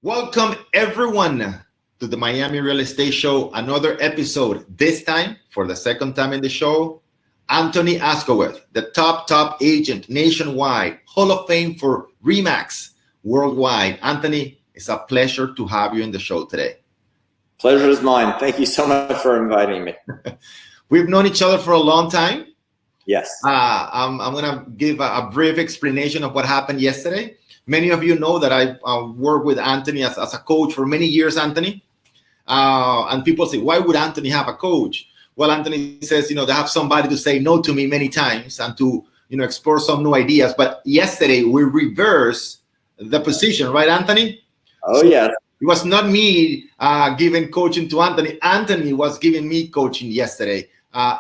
Welcome everyone to the Miami Real Estate Show, another episode. This time, for the second time in the show, Anthony Askowitz, the top agent nationwide, Hall of Fame for RE/MAX worldwide. Anthony, it's a pleasure to have you in the show today. Pleasure is mine. Thank you so much for inviting me. We've known each other for a long time. Yes. I'm going to give a brief explanation of what happened yesterday. Many of you know that I've worked with Anthony as a coach for many years, Anthony. And people say, why would Anthony have a coach? Well, Anthony says, they have somebody to say no to me many times and to, explore some new ideas. But yesterday we reversed the position, right, Anthony? Oh, yes. It was not me giving coaching to Anthony. Anthony was giving me coaching yesterday.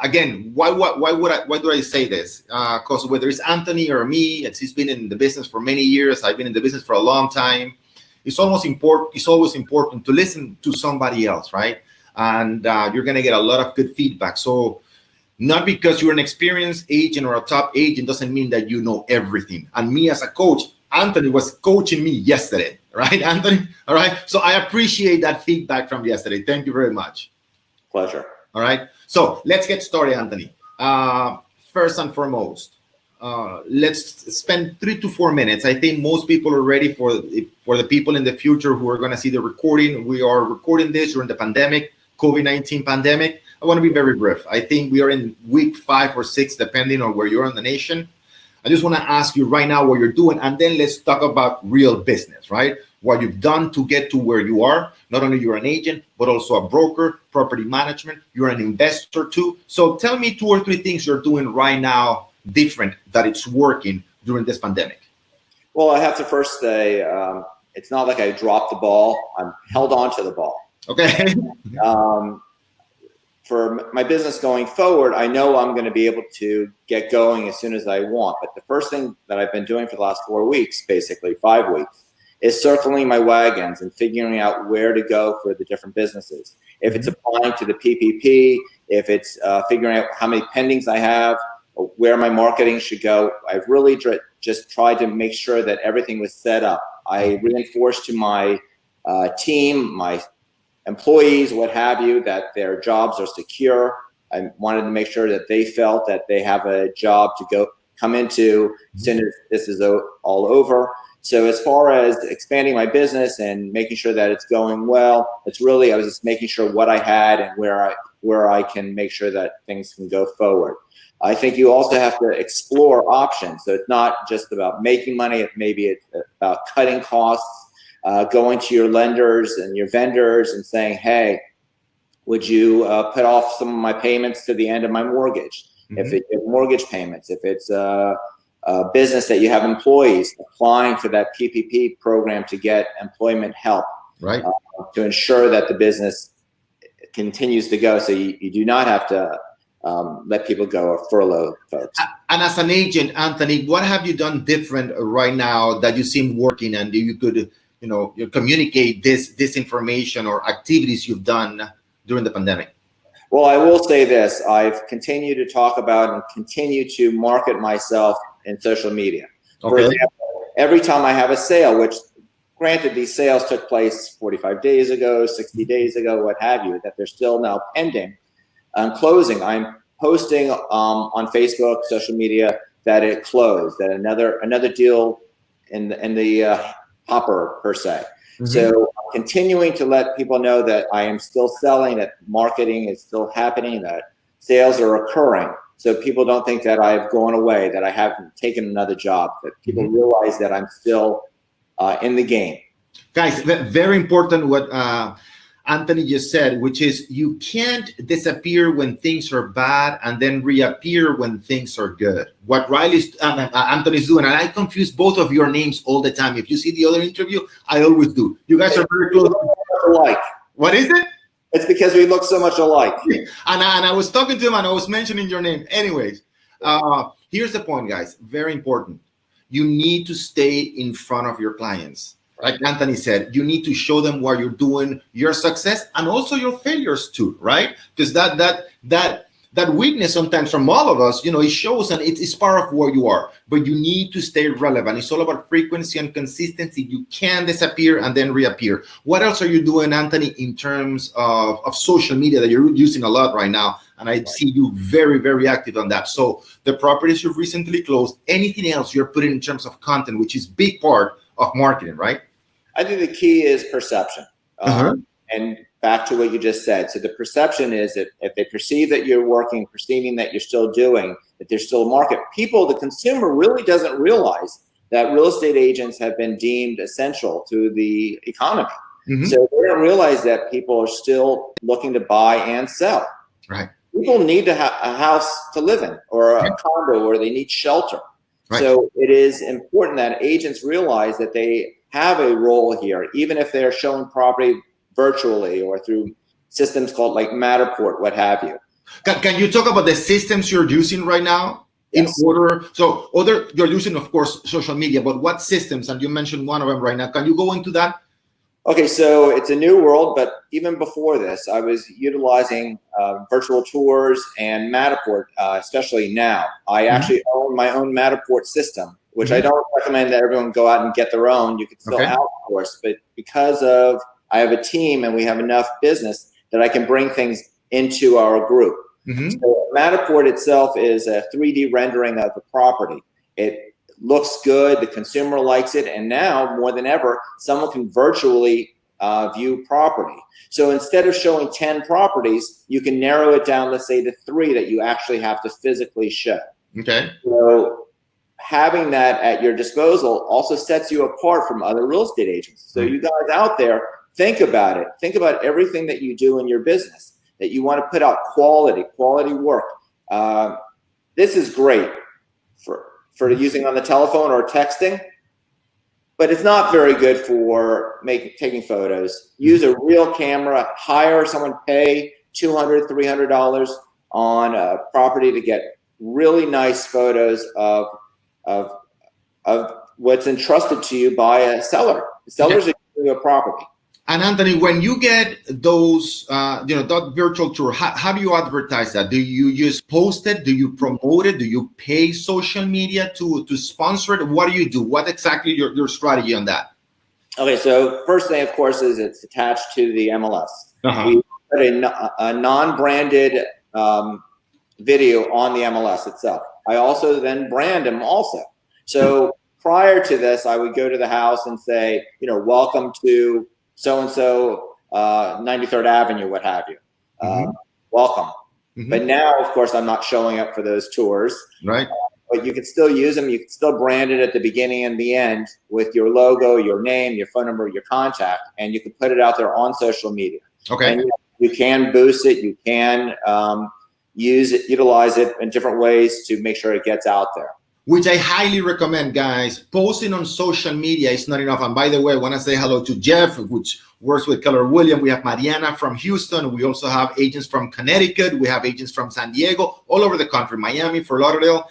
Again, why do I say this? Because whether it's Anthony or me, he's been in the business for many years. I've been in the business for a long time. It's always important to listen to somebody else, right? And you're going to get a lot of good feedback. So not because you're an experienced agent or a top agent doesn't mean that you know everything. And me as a coach, Anthony was coaching me yesterday, right, Anthony? All right. So I appreciate that feedback from yesterday. Thank you very much. Pleasure. All right. So let's get started, Anthony. First and foremost, let's spend 3 to 4 minutes. I think most people are ready for the people in the future who are going to see the recording. We are recording this during the pandemic, COVID-19 pandemic. I want to be very brief. I think we are in week 5 or 6, depending on where you're in the nation. I just want to ask you right now what you're doing, and then let's talk about real business, right? What you've done to get to where you are. Not only you're an agent, but also a broker, property management. You're an investor too. So tell me 2 or 3 things you're doing right now different that it's working during this pandemic. Well, I have to first say, it's not like I dropped the ball. I'm held on to the ball. Okay. For my business going forward, I know I'm going to be able to get going as soon as I want. But the first thing that I've been doing for the last 4 weeks, basically 5 weeks, is circling my wagons and figuring out where to go for the different businesses. If it's applying to the PPP, if it's figuring out how many pendings I have, or where my marketing should go. I've really just tried to make sure that everything was set up. I reinforced to my team, my employees, what have you, that their jobs are secure. I wanted to make sure that they felt that they have a job to come into as soon as this is all over. So as far as expanding my business and making sure that it's going well, I was just making sure what I had and where I can make sure that things can go forward. I think you also have to explore options. So it's not just about making money. Maybe it's about cutting costs. Going to your lenders and your vendors and saying, hey, would you put off some of my payments to the end of my mortgage? Mm-hmm. If it's mortgage payments, if it's a business that you have employees, applying for that PPP program to get employment help, right? To ensure that the business continues to go. So you do not have to let people go or furlough folks. And as an agent, Anthony, what have you done different right now that you seem working and you could you communicate this information or activities you've done during the pandemic? Well, I will say this. I've continued to talk about and continue to market myself in social media. Okay. For example, every time I have a sale, which granted these sales took place 45 days ago, 60 days ago, what have you, that they're still now pending closing, I'm posting on Facebook, social media, that it closed, that another deal in the hopper per se. Mm-hmm. So continuing to let people know that I am still selling, that marketing is still happening, that sales are occurring. So people don't think that I've gone away, that I haven't taken another job, that people mm-hmm. realize that I'm still in the game. Guys, very important what Anthony just said, which is you can't disappear when things are bad and then reappear when things are good. What Anthony's doing, and I confuse both of your names all the time. If you see the other interview, I always do. You guys are very close. Alike. What is it? It's because we look so much alike. And I was talking to him and I was mentioning your name. Anyways, here's the point, guys. Very important. You need to stay in front of your clients. Like Anthony said, you need to show them what you're doing, your success, and also your failures too, right? Because that that weakness sometimes from all of us, it shows, and it's part of who you are, but you need to stay relevant. It's all about frequency and consistency. You can disappear and then reappear. What else are you doing, Anthony, in terms of social media that you're using a lot right now? And I see you very, very active on that. So the properties you've recently closed, anything else you're putting in terms of content, which is big part of marketing, right? I think the key is perception. And back to what you just said. So the perception is that if they perceive that you're working, perceiving that you're still doing, that there's still a market, the consumer really doesn't realize that real estate agents have been deemed essential to the economy. So they don't realize that people are still looking to buy and sell. Right. People need to have a house to live in, or a condo, or they need shelter. Right. So it is important that agents realize that they have a role here, even if they're showing property virtually or through systems called like Matterport, what have you. Can you talk about the systems you're using right now? Yes. You're using, of course, social media, but what systems? And you mentioned one of them right now. Can you go into that? Okay, so it's a new world, but even before this, I was utilizing virtual tours and Matterport, especially now. I actually own my own Matterport system, which I don't recommend that everyone go out and get their own. You can still outsource, but because of I have a team and we have enough business that I can bring things into our group. So Matterport itself is a 3D rendering of the property. It looks good, the consumer likes it, and now more than ever, someone can virtually view property. So instead of showing 10 properties, you can narrow it down, let's say, to 3 that you actually have to physically show. Okay. So having that at your disposal also sets you apart from other real estate agents. So you guys out there, think about it. Think about everything that you do in your business, that you want to put out quality work. This is great for using on the telephone or texting, but it's not very good for taking photos. Use a real camera, hire someone, pay $200, $300 on a property to get really nice photos of what's entrusted to you by a seller. The sellers are giving you a property. And Anthony, when you get those, that virtual tour, how do you advertise that? Do you just post it? Do you promote it? Do you pay social media to sponsor it? What do you do? What exactly your strategy on that? Okay, so first thing, of course, is it's attached to the MLS. We put a non-branded video on the MLS itself. I also then brand them also. So prior to this, I would go to the house and say, welcome to so-and-so 93rd Avenue, what have you. Welcome. But now, of course, I'm not showing up for those tours. Right. But you can still use them. You can still brand it at the beginning and the end with your logo, your name, your phone number, your contact, and you can put it out there on social media. Okay. And you can boost it. You can utilize it in different ways to make sure it gets out there. Which I highly recommend, guys. Posting on social media is not enough. And by the way, I want to say hello to Jeff, which works with Keller Williams. We have Mariana from Houston. We also have agents from Connecticut. We have agents from San Diego, all over the country, Miami, Fort Lauderdale.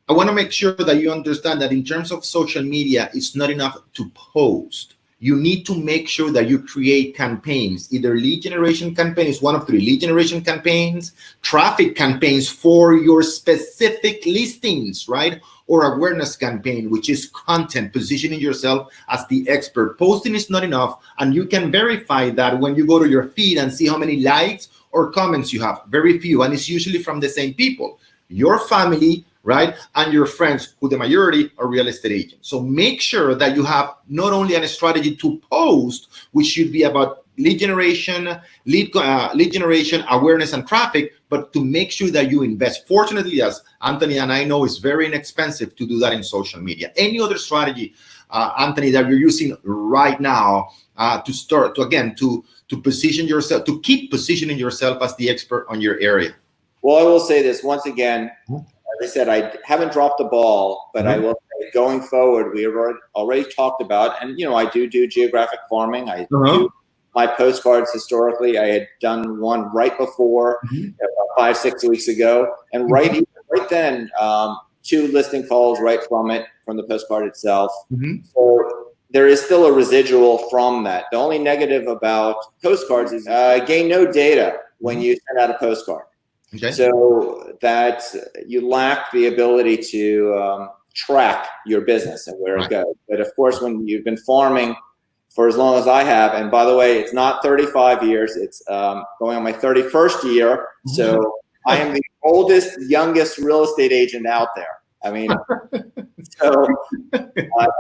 I want to make sure that you understand that in terms of social media, it's not enough to post. You need to make sure that you create campaigns, either lead generation campaigns, one of 3 lead generation campaigns, traffic campaigns for your specific listings, right? Or awareness campaign, which is content, positioning yourself as the expert. Posting is not enough, and you can verify that when you go to your feed and see how many likes or comments you have. Very few, and it's usually from the same people. Your family, right? And your friends, who the majority are real estate agents. So make sure that you have not only a strategy to post, which should be about lead generation, awareness, and traffic, but to make sure that you invest. Fortunately, as Anthony and I know, it's very inexpensive to do that in social media. Any other strategy, Anthony, that you're using right now to position yourself, to keep positioning yourself as the expert on your area? Well, I will say this once again. As I said, I haven't dropped the ball, but I will say going forward, we have already talked about, and I do geographic farming. I do my postcards historically. I had done one right before, 5-6 weeks ago, and right then, 2 listing calls right from the postcard itself. So there is still a residual from that. The only negative about postcards is gain no data when you send out a postcard. Okay. So that you lack the ability to track your business and where it goes. But of course, when you've been farming for as long as I have, and by the way, it's not 35 years, it's going on my 31st year. So I am the oldest, youngest real estate agent out there. I mean, so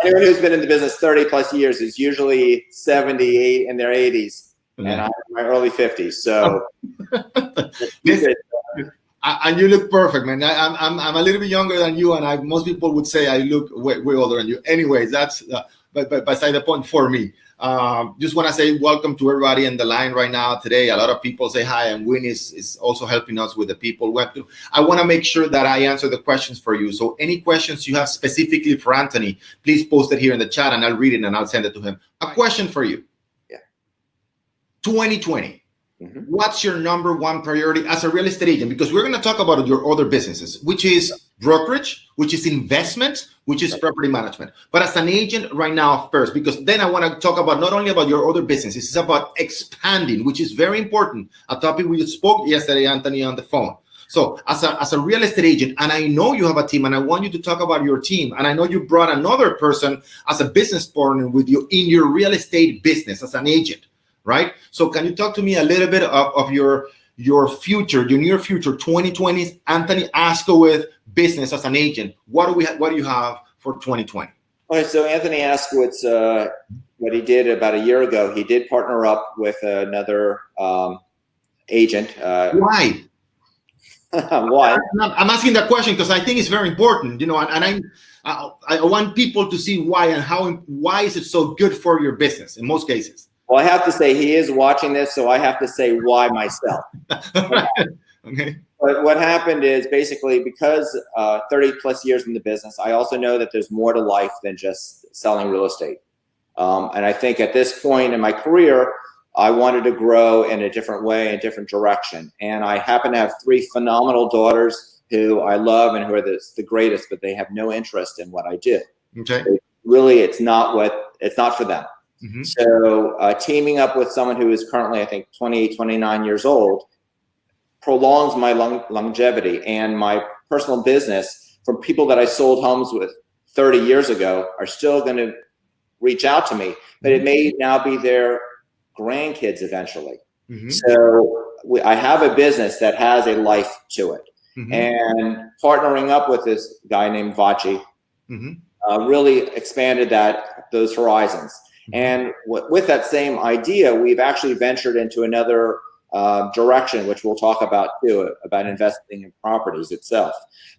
anyone who's been in the business 30 plus years is usually 78 in their 80s, and I'm in my early 50s. So, and you look perfect, man. I'm a little bit younger than you, and most people would say I look way older than you. Anyways, that's but beside the point for me. Just want to say welcome to everybody in the line right now today. A lot of people say hi, and Win is also helping us with the people. I want to make sure that I answer the questions for you. So any questions you have specifically for Anthony, please post it here in the chat, and I'll read it and I'll send it to him. A question for you. Yeah. 2020. What's your number one priority as a real estate agent? Because we're going to talk about your other businesses, which is brokerage, which is investment, which is property management. But as an agent right now first, because then I want to talk about not only about your other businesses, it's about expanding, which is very important. A topic we spoke yesterday, Anthony, on the phone. So as a real estate agent, and I know you have a team, and I want you to talk about your team. And I know you brought another person as a business partner with you in your real estate business as an agent. Right. So can you talk to me a little bit of your future, your near future, 2020, Anthony Askowitz business as an agent? What do you have for 2020? Okay, so Anthony Askowitz, what he did about a year ago, he did partner up with another agent. Why? Why? I'm asking that question because I think it's very important, and I want people to see why and why is it so good for your business in most cases. Well, I have to say he is watching this, so I have to say why myself. Okay. But what happened is basically because 30 plus years in the business, I also know that there's more to life than just selling real estate. And I think at this point in my career, I wanted to grow in a different way, a different direction. And I happen to have 3 phenomenal daughters who I love and who are the greatest, but they have no interest in what I do. Okay. Really, it's not for them. So teaming up with someone who is currently, I think, 28, 29 years old prolongs my longevity, and my personal business from people that I sold homes with 30 years ago are still going to reach out to me, but it may now be their grandkids eventually. So I have a business that has a life to it. And partnering up with this guy named Vachi really expanded those horizons. And with that same idea, we've actually ventured into another direction, which we'll talk about too, about investing in properties itself.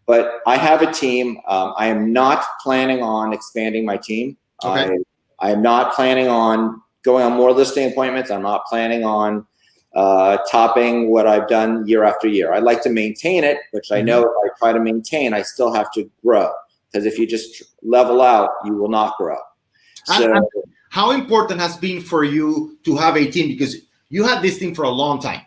But I have a team. I am not planning on expanding my team. Okay. I am not planning on going on more listing appointments. I'm not planning on topping what I've done year after year. I like to maintain it, which I know if I try to maintain, I still have to grow. Because if you just level out, you will not grow. So, how important has been for you to have a team? Because you had this team for a long time,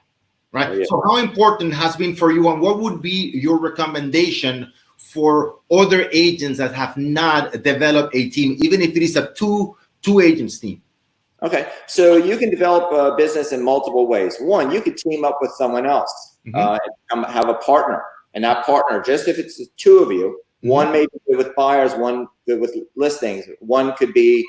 right? Yeah. So how important has been for you, and what would be your recommendation for other agents that have not developed a team, even if it is a two agents team? Okay, so you can develop a business in multiple ways. One, you could team up with someone else, and have a partner, and that partner, just if it's the 2 of you, one may be good with buyers, one good with listings, one could be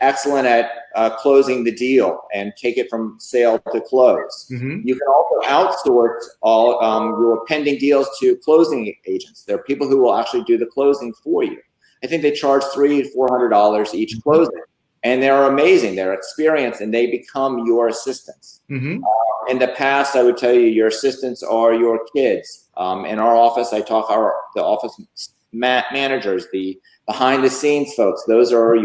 excellent at closing the deal and take it from sale to close. You can also outsource all your pending deals to closing agents. There are people who will actually do the closing for you. I think they charge $300 to $400 each closing, and they're amazing. They're experienced, and they become your assistants. In the past, I would tell you your assistants are your kids. In our office, the office managers, the behind the scenes folks, those are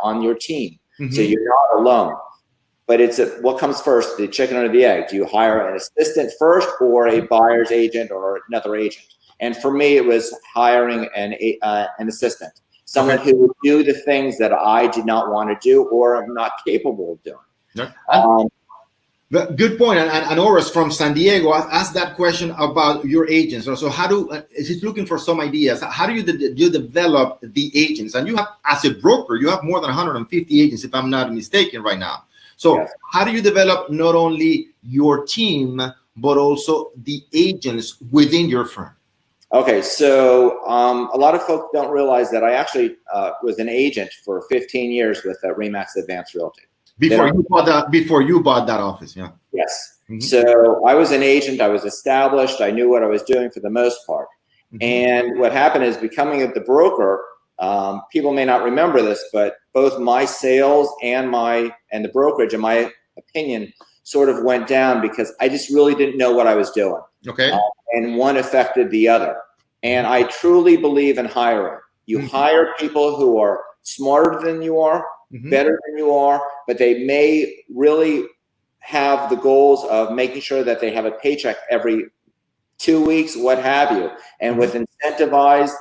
on your team. So you're not alone. But it's what comes first, the chicken or the egg? Do you hire an assistant first, or a buyer's agent, or another agent? And for me, it was hiring an assistant, someone who would do the things that I did not want to do or am not capable of doing. Good point. And Oris from San Diego asked that question about your agents. So he's looking for some ideas. How do you develop the agents? And you have, as a broker, you have more than 150 agents, if I'm not mistaken, right now. So how do you develop not only your team, but also the agents within your firm? Okay, so a lot of folks don't realize that I actually was an agent for 15 years with Remax Advanced Realty. Before you bought that office, yeah. Yes. Mm-hmm. So I was an agent. I was established. I knew what I was doing for the most part. Mm-hmm. And what happened is, becoming the broker, people may not remember this, but both my sales and the brokerage, in my opinion, sort of went down because I just really didn't know what I was doing. Okay. And one affected the other. And I truly believe in hiring. You mm-hmm. hire people who are smarter than you are, mm-hmm. better than you are, but they may really have the goals of making sure that they have a paycheck every 2 weeks, what have you. And mm-hmm. with incentivized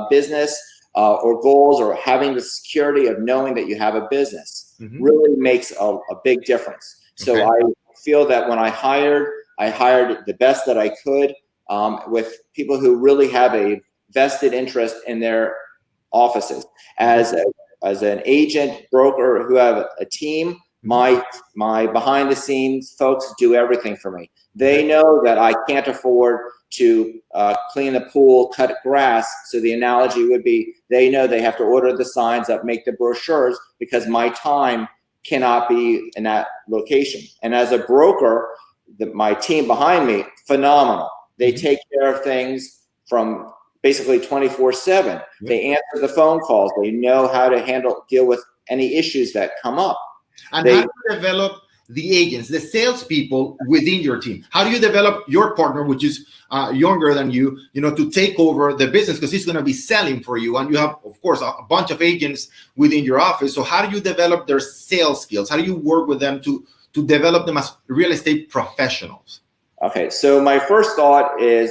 business or goals, or having the security of knowing that you have a business, mm-hmm. really makes a big difference. So okay. I feel that when I hired the best that I could, with people who really have a vested interest in their offices. As an agent, broker who have a team, my behind the scenes folks do everything for me. They know that I can't afford to clean the pool, cut grass. So the analogy would be, they know they have to order the signs up, make the brochures, because my time cannot be in that location. And as a broker, my team behind me, phenomenal. They take care of things from basically 24/7. They answer the phone calls. They know how to deal with any issues that come up. And how do you develop the agents, the salespeople within your team? How do you develop your partner, which is younger than you, to take over the business, because he's going to be selling for you, and you have, of course, a bunch of agents within your office. So how do you develop their sales skills? How do you work with them to develop them as real estate professionals? Okay, so my first thought is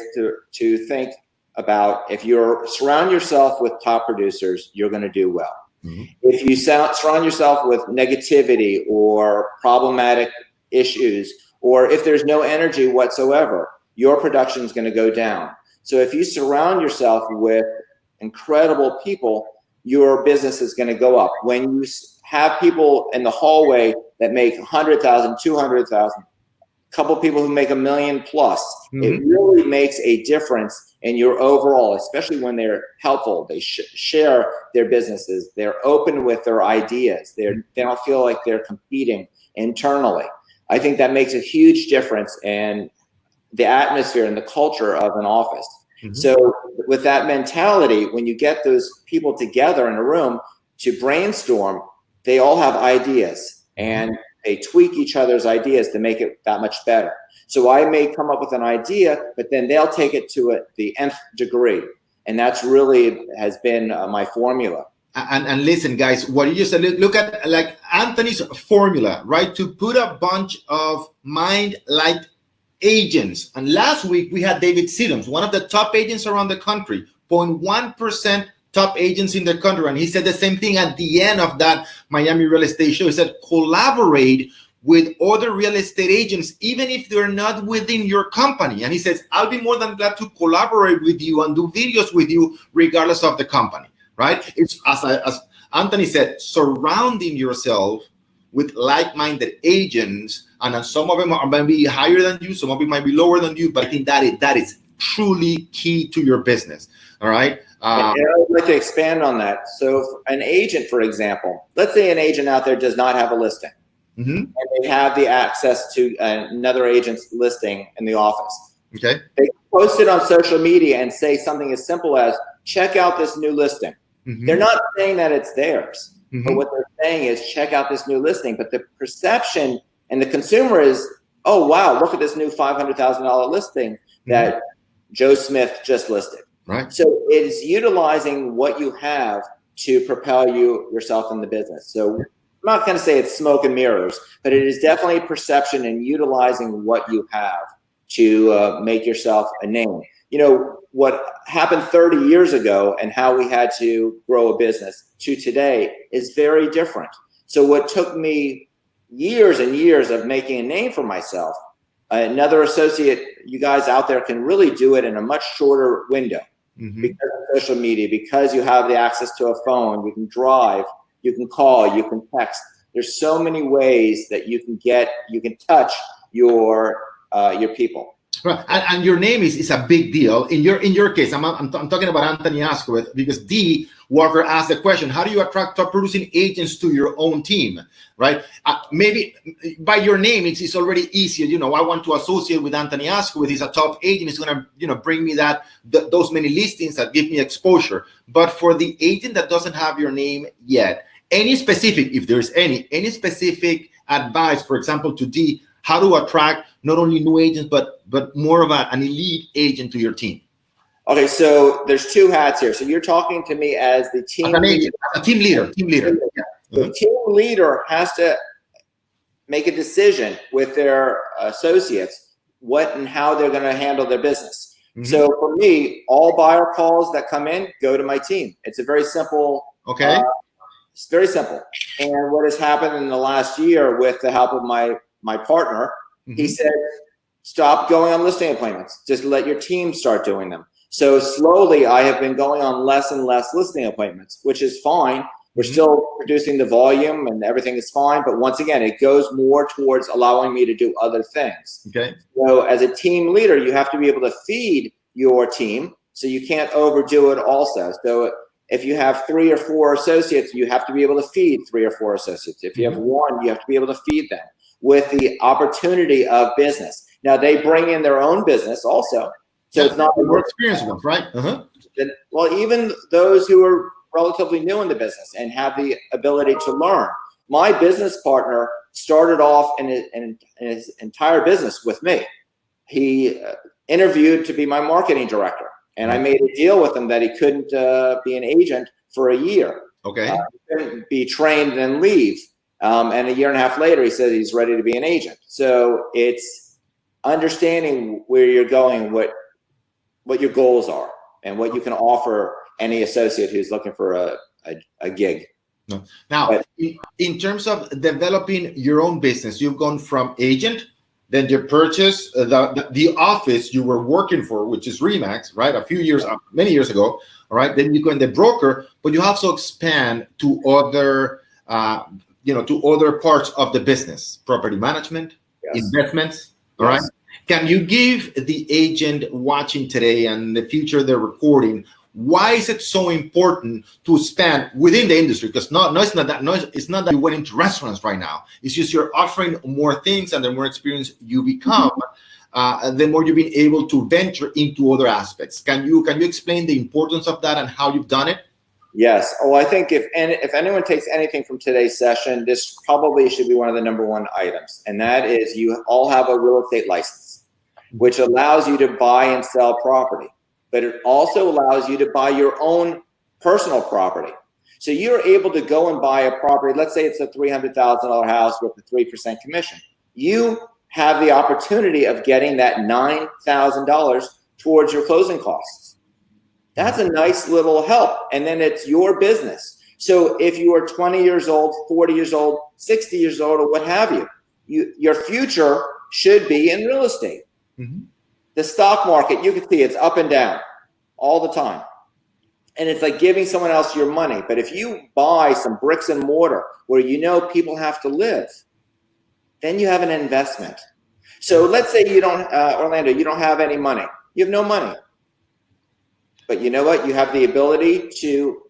to think about, if you surround yourself with top producers, you're going to do well. Mm-hmm. If you surround yourself with negativity or problematic issues, or if there's no energy whatsoever, your production is going to go down. So if you surround yourself with incredible people, your business is going to go up. When you have people in the hallway that make 100,000, 200,000, a couple people who make $1 million plus, mm-hmm. it really makes a difference in your overall, especially when they're helpful. They share their businesses. They're open with their ideas. They don't feel like they're competing internally. I think that makes a huge difference in the atmosphere and the culture of an office. Mm-hmm. So with that mentality, when you get those people together in a room to brainstorm, they all have ideas, and they tweak each other's ideas to make it that much better. So I may come up with an idea, but then they'll take it to the nth degree. And that's really has been my formula. And listen, guys, what you just said, look at like Anthony's formula, right? To put a bunch of mind-like agents. And last week we had David Siddons, one of the top agents around the country, 0.1% top agents in the country. And he said the same thing at the end of that Miami real estate show. He said, collaborate with other real estate agents, even if they're not within your company. And he says, I'll be more than glad to collaborate with you and do videos with you, regardless of the company, right? It's as Anthony said, surrounding yourself with like-minded agents, and some of them might be higher than you, some of them might be lower than you, but I think that is truly key to your business, all right? I would like to expand on that. So an agent, for example, let's say an agent out there does not have a listing. Mm-hmm. And they have the access to another agent's listing in the office. Okay. They post it on social media and say something as simple as, check out this new listing. Mm-hmm. They're not saying that it's theirs, mm-hmm. but what they're saying is, check out this new listing. But the perception and the consumer is, oh, wow, look at this new $500,000 listing that mm-hmm. Joe Smith just listed. Right. So it's utilizing what you have to propel yourself in the business. So I'm not going to say it's smoke and mirrors, but it is definitely perception and utilizing what you have to make yourself a name. You know, what happened 30 years ago and how we had to grow a business to today is very different. So what took me years and years of making a name for myself, another associate, you guys out there can really do it in a much shorter window. Mm-hmm. Because of social media, because you have the access to a phone, you can drive, you can call, you can text. There's so many ways that you can touch your your people. Right. And your name is a big deal. In your case, I'm talking about Anthony Askowitz, because D. Walker asked the question, how do you attract top producing agents to your own team, right? Maybe by your name, it's already easier. I want to associate with Anthony Askowitz. He's a top agent. He's going to, bring me those many listings that give me exposure. But for the agent that doesn't have your name yet, any specific, if there's any specific advice, for example, to D, how to attract not only new agents, but more of an elite agent to your team? Okay, so there's two hats here. So you're talking to me as the team leader. A team leader. Yeah. The team leader has to make a decision with their associates what and how they're going to handle their business. Mm-hmm. So for me, all buyer calls that come in go to my team. It's a very simple. Okay. It's very simple. And what has happened in the last year with the help of my partner, mm-hmm. he said, stop going on listing appointments. Just let your team start doing them. So slowly, I have been going on less and less listing appointments, which is fine. We're mm-hmm. still producing the volume and everything is fine. But once again, it goes more towards allowing me to do other things. Okay. So as a team leader, you have to be able to feed your team. So you can't overdo it also. So if you have 3 or 4 associates, you have to be able to feed 3 or 4 associates. If you have 1, you have to be able to feed them with the opportunity of business. Now, they bring in their own business also. So it's not more experienced ones, right? Uh-huh. Well, even those who are relatively new in the business and have the ability to learn. My business partner started off in his entire business with me. He interviewed to be my marketing director, and I made a deal with him that he couldn't be an agent for a year. Okay. He couldn't be trained and leave. And a year and a half later, he said he's ready to be an agent. So it's understanding where you're going, what your goals are, and what you can offer any associate who's looking for a gig. No. Now, in terms of developing your own business, you've gone from agent, then you purchase the office you were working for, which is Remax, right? Many years ago, all right? Then you go in the broker, but you also expand to other parts of the business, property management, yes. Investments, all yes. right? Can you give the agent watching today and the future they're recording, why is it so important to expand within the industry? Because it's not that you went into restaurants right now. It's just you're offering more things, and the more experienced you become, the more you've been able to venture into other aspects. Can you explain the importance of that and how you've done it? Yes. Oh, I think if anyone takes anything from today's session, this probably should be one of the number 1 items, and that is you all have a real estate license, which allows you to buy and sell property. But it also allows you to buy your own personal property. So you're able to go and buy a property. Let's say it's a $300,000 house with a 3% commission. You have the opportunity of getting that $9,000 towards your closing costs. That's a nice little help. And then it's your business. So if you are 20 years old, 40 years old, 60 years old, or what have you, your future should be in real estate. Mm-hmm. The stock market, you can see it's up and down all the time. And it's like giving someone else your money. But if you buy some bricks and mortar where people have to live, then you have an investment. So let's say you don't, Orlando, you don't have any money. You have no money. But you know what? You have the ability to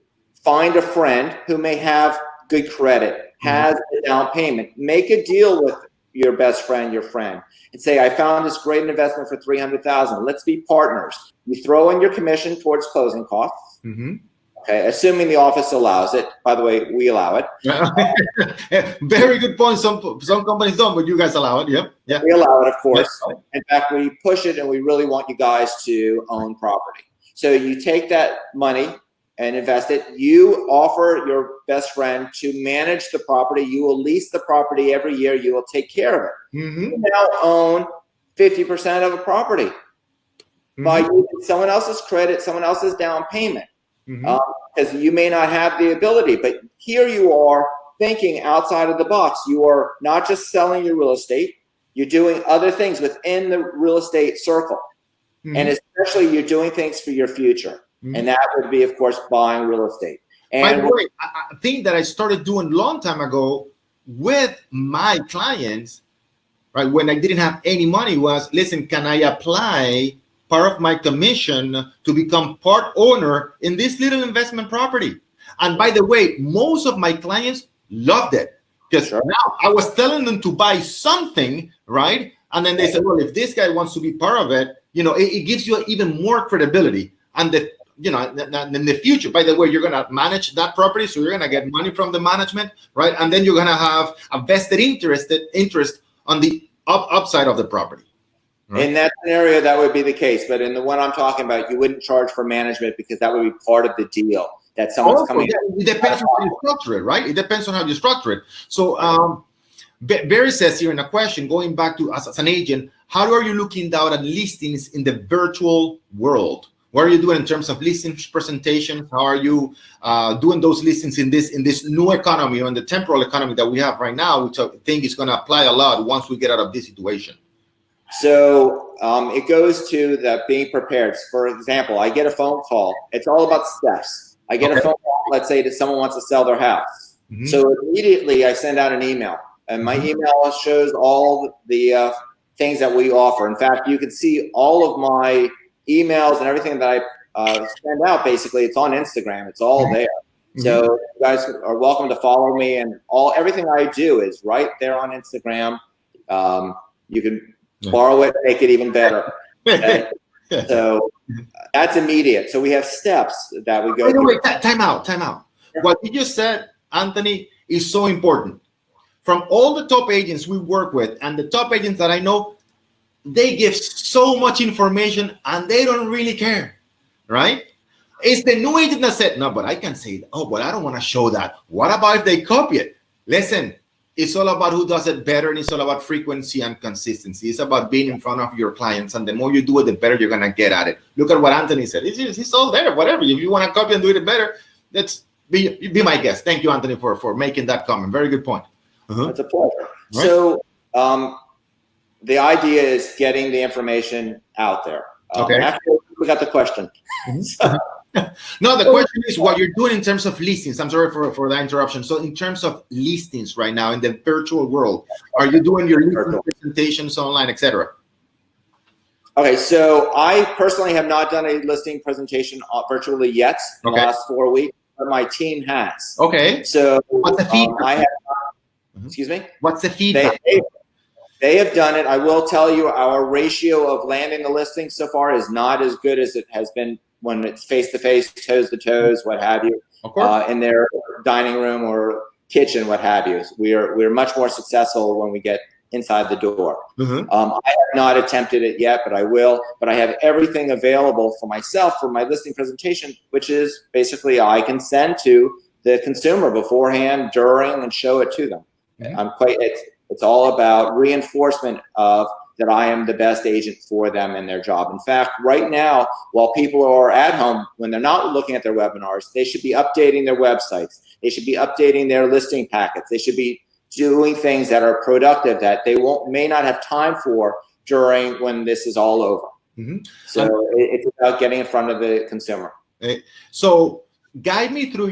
find a friend who may have good credit, has a down payment, make a deal with your best friend, your friend, and say, I found this great investment for $300,000. Let's be partners. You throw in your commission towards closing costs. Mm-hmm. Okay, assuming the office allows it. By the way, we allow it. Very good point. Some companies don't, but you guys allow it. Yep. Yeah. We allow it, of course. Yes. In fact, we push it, and we really want you guys to own property. So you take that money and invest it. You offer your best friend to manage the property. You will lease the property every year. You will take care of it. Mm-hmm. You now own 50% of a property by using someone else's credit, someone else's down payment. Because you may not have the ability. But here you are thinking outside of the box. You are not just selling your real estate. You're doing other things within the real estate circle. And especially you're doing things for your future. And that would be, of course, buying real estate. And by the way, a thing that I started doing a long time ago with my clients right? When I didn't have any money was, listen, can I apply part of my commission to become part owner in this little investment property? And by the way, most of my clients loved it because now I was telling them to buy something, right? And then they said, well, if this guy wants to be part of it, it gives you even more credibility. And in the future, by the way, you're going to manage that property. So you're going to get money from the management, right? And then you're going to have a vested interest on the upside of the property. Right? In that scenario, that would be the case. But in the one I'm talking about, you wouldn't charge for management because that would be part of the deal that someone's coming. It depends on how you structure it, right? It depends on how you structure it. So Barry says here in a question, going back to as an agent, how are you looking down at listings in the virtual world? What are you doing in terms of listings presentations? How are you doing those listings in this new economy or in the temporal economy that we have right now, which I think is going to apply a lot once we get out of this situation? So it goes to the being prepared. For example, I get a phone call. It's all about steps. I get a phone call, let's say that someone wants to sell their house. Mm-hmm. So immediately I send out an email. And my email shows all the things that we offer. In fact, you can see all of my emails and everything that I send out. Basically, it's on Instagram. It's all there. So you guys are welcome to follow me, and everything I do is right there on Instagram. You can borrow it, make it even better. So that's immediate. So we have steps that we go through. Wait, time out. What you just said, Anthony, is so important. From all the top agents we work with and the top agents that I know, they give so much information and they don't really care, right? It's the new agent that said, no, but I can say that. Oh, but I don't want to show that. What about if they copy it? Listen, it's all about who does it better, and it's all about frequency and consistency. It's about being in front of your clients, and the more you do it, the better you're going to get at it. Look at what Anthony said. It's all there, whatever. If you want to copy and do it better, let's be my guest. Thank you, Anthony, for making that comment. Very good point. It's a pleasure. Right. So the idea is getting the information out there. After we got the question. No, the question is what you're doing in terms of listings. I'm sorry for that interruption. So in terms of listings right now in the virtual world, are you doing your listing presentations online, etc.? Okay, so I personally have not done a listing presentation virtually yet in the last 4 weeks, but my team has. Okay. So what's the feedback? Excuse me? What's the feedback? They have done it. I will tell you our ratio of landing the listing so far is not as good as it has been when it's face-to-face, toes-to-toes, what have you, in their dining room or kitchen, what have you. We're much more successful when we get inside the door. I have not attempted it yet, but I will. But I have everything available for myself for my listing presentation, which is basically I can send to the consumer beforehand, during, and show it to them. It's all about reinforcement of that I am the best agent for them in their job. In fact, right now, while people are at home, when they're not looking at their webinars, they should be updating their websites. They should be updating their listing packets. They should be doing things that are productive that they may not have time for during when this is all over. So it's about getting in front of the consumer. So guide me through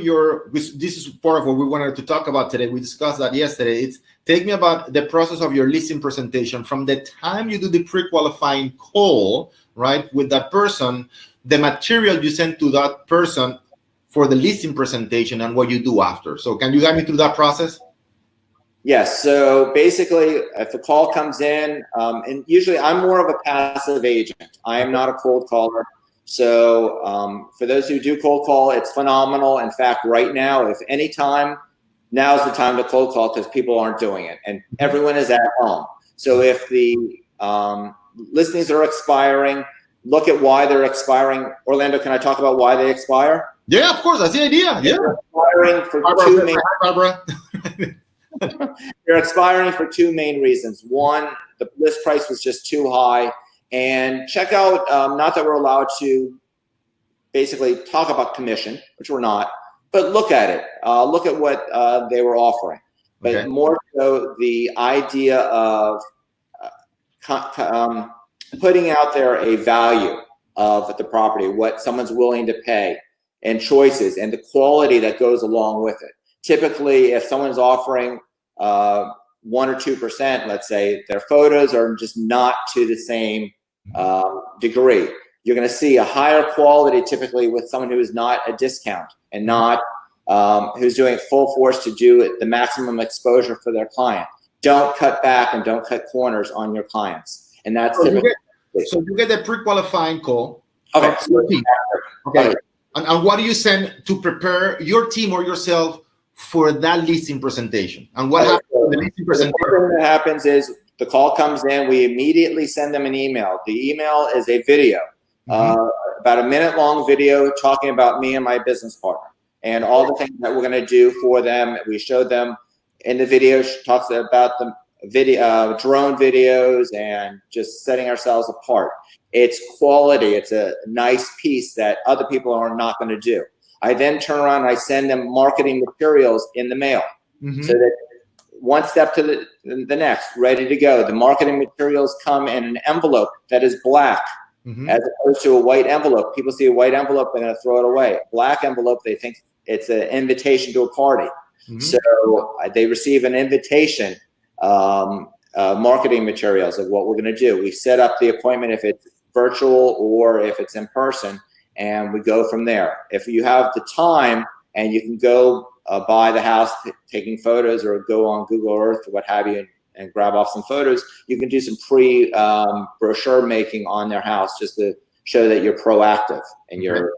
this is part of what we wanted to talk about today. We discussed that yesterday. Take me about the process of your listing presentation from the time you do the pre-qualifying call, right, with that person, the material you send to that person for the listing presentation, and what you do after. So can you guide me through that process? Yes. So basically, if a call comes in, and usually I'm more of a passive agent. I am not a cold caller. So for those who do cold call, it's phenomenal. In fact, right now, if any time, now's the time to cold call because people aren't doing it and everyone is at home. So if the listings are expiring, look at why they're expiring. Orlando, can I talk about why they expire? Yeah, of course. That's the idea. Yeah. They're expiring for they're expiring for two main reasons. One, the list price was just too high. And check out, not that we're allowed to basically talk about commission, which we're not, but look at it. Look at what they were offering. But more so the idea of putting out there a value of the property, what someone's willing to pay, and choices, and the quality that goes along with it. Typically, if someone's offering 1 or 2%, let's say, their photos are just not to the same degree. You're going to see a higher quality typically with someone who is not a discount and not who's doing it full force to do the maximum exposure for their client. Don't cut back and don't cut corners on your clients. And that's typically. So you get the pre-qualifying call. Okay. Okay. And what do you send to prepare your team or yourself for that listing presentation? And what happens in the listing presentation? The first thing that happens is the call comes in. We immediately send them an email. The email is a video, about a minute-long video talking about me and my business partner and all the things that we're going to do for them. We showed them in the video. She talks about the video, drone videos, and just setting ourselves apart. It's quality. It's a nice piece that other people are not going to do. I then turn around and I send them marketing materials in the mail, so that one step to the next, ready to go. The marketing materials come in an envelope that is black, as opposed to a white envelope. People see a white envelope, they're going to throw it away. A black envelope, they think it's an invitation to a party. So they receive an invitation, marketing materials of what we're going to do. We set up the appointment if it's virtual or if it's in person, and we go from there. If you have the time and you can go by the house taking photos or go on Google Earth or what have you and grab off some photos, you can do some brochure making on their house just to show that you're proactive in your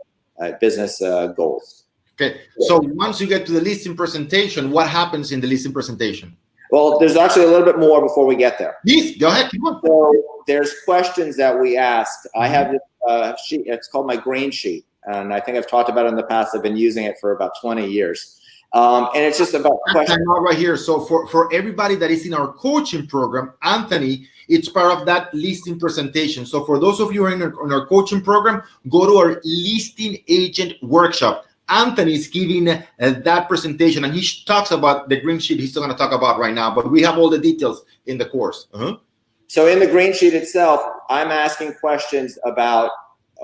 business goals. Okay, so once you get to the listing presentation, what happens in the listing presentation? Well, there's actually a little bit more before we get there. Please, go ahead, keep on. So there's questions that we asked. I have this sheet, it's called my green sheet, and I think I've talked about it in the past. I've been using it for about 20 years. And it's just about questions. Right here. So for everybody that is in our coaching program, Anthony, it's part of that listing presentation. So for those of you who are in our coaching program, go to our listing agent workshop. Anthony is giving that presentation, and he talks about the green sheet he's still going to talk about right now, but we have all the details in the course. So in the green sheet itself, I'm asking questions about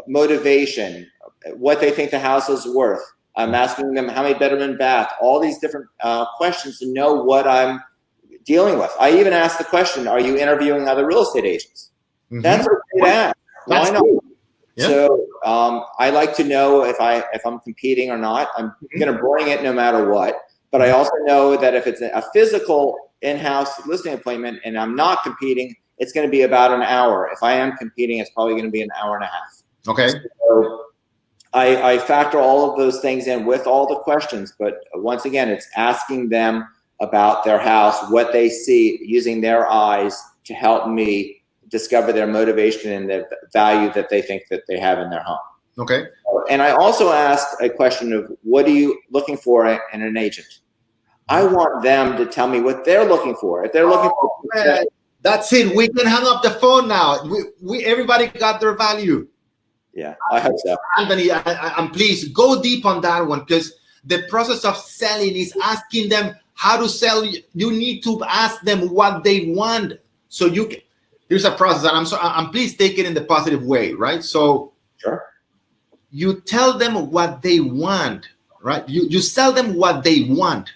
motivation, what they think the house is worth. I'm asking them how many bedroom and bath, all these different questions to know what I'm dealing with. I even asked the question, are you interviewing other real estate agents? That's okay to ask. Why not? Yeah. So I like to know if I'm competing or not. I'm going to bring it no matter what. But I also know that if it's a physical in-house listing appointment and I'm not competing, it's going to be about an hour. If I am competing, it's probably going to be an hour and a half. Okay. So I factor all of those things in with all the questions. But once again, it's asking them about their house, what they see, using their eyes to help me discover their motivation and the value that they think that they have in their home. Okay. And I also asked a question of, what are you looking for in an agent? I want them to tell me what they're looking for. If they're looking for, that's it. We can hang up the phone now. We everybody got their value. Yeah, I hope so. Anthony, and please go deep on that one, because the process of selling is asking them how to sell. You need to ask them what they want. So you can. Here's a process, and I'm please take it in the positive way, right? So sure. You tell them what they want, right? You sell them what they want,